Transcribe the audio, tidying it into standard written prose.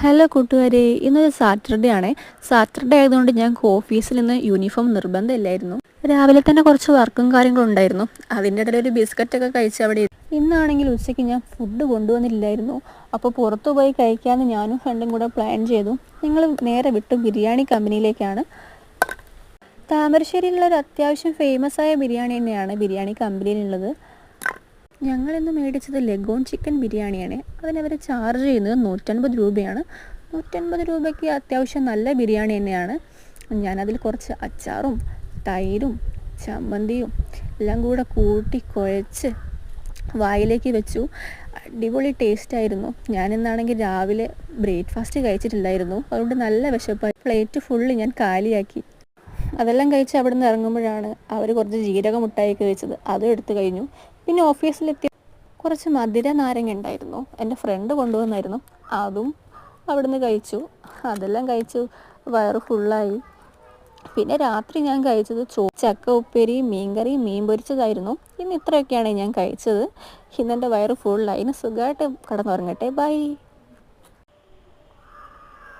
Hello കൂട്ടുകാരെ, ഇന്നൊരു Saturday ആണേ. സാറ്റർഡേ ആയതുകൊണ്ട് ഞങ്ങൾക്ക് ഓഫീസിൽ നിന്ന് യൂണിഫോം നിർബന്ധമില്ലായിരുന്നു. രാവിലെ തന്നെ കുറച്ച് വർക്കും കാര്യങ്ങളും ഉണ്ടായിരുന്നു. അതിൻ്റെ ഇടയിൽ ഒരു ബിസ്ക്കറ്റൊക്കെ കഴിച്ച് അവിടെ ഇന്നാണെങ്കിൽ ഉച്ചയ്ക്ക് ഞാൻ ഫുഡ് കൊണ്ടുവന്നില്ലായിരുന്നു. അപ്പോൾ പുറത്തു പോയി കഴിക്കാമെന്ന് ഞാനും ഫ്രണ്ടും കൂടെ പ്ലാൻ ചെയ്തു. ഞങ്ങൾ നേരെ വിട്ടു ബിരിയാണി കമ്പനിയിലേക്കാണ്. താമരശ്ശേരിയിലുള്ള ഒരു അത്യാവശ്യം ഫേമസ് ആയ ബിരിയാണി തന്നെയാണ് ബിരിയാണി കമ്പനിയിലുള്ളത്. ഞങ്ങളിന്ന് മേടിച്ചത് ലഗോൺ ചിക്കൻ ബിരിയാണിയാണ്. അതിനവർ ചാർജ് ചെയ്യുന്നത് 150 രൂപയാണ്. 150 രൂപയ്ക്ക് അത്യാവശ്യം നല്ല ബിരിയാണി തന്നെയാണ്. ഞാനതിൽ കുറച്ച് അച്ചാറും തൈരും ചമ്മന്തിയും എല്ലാം കൂടെ കൂട്ടി കുഴച്ച് വായിലേക്ക് വെച്ചു. അടിപൊളി ടേസ്റ്റായിരുന്നു. ഞാനിന്നാണെങ്കിൽ രാവിലെ ബ്രേക്ക്ഫാസ്റ്റ് കഴിച്ചിട്ടില്ലായിരുന്നു. അതുകൊണ്ട് നല്ല വിശപ്പായി. പ്ലേറ്റ് ഫുള്ള് ഞാൻ കാലിയാക്കി. അതെല്ലാം കഴിച്ച് അവിടെ നിന്ന് ഇറങ്ങുമ്പോഴാണ് അവർ കുറച്ച് ജീരക മുട്ടായിയൊക്കെ വെച്ചത്. അതും എടുത്തു കഴിഞ്ഞു. പിന്നെ ഓഫീസിലെത്തി കുറച്ച് മധുര നാരങ്ങ ഉണ്ടായിരുന്നു, എൻ്റെ ഫ്രണ്ട് കൊണ്ടുവന്നായിരുന്നു. അതും അവിടുന്ന് കഴിച്ചു. അതെല്ലാം കഴിച്ചു വയറ് ഫുള്ളായി. പിന്നെ രാത്രി ഞാൻ കഴിച്ചത് ചക്ക ഉപ്പേരി, മീൻകറി, മീൻ പൊരിച്ചതായിരുന്നു. ഇന്ന് ഇത്രയൊക്കെയാണ് ഞാൻ കഴിച്ചത്. ഇന്നെൻ്റെ വയറ് ഫുള്ളായി. ഇന്ന് സുഖമായിട്ട് കിടന്നുറങ്ങട്ടെ. ബൈ.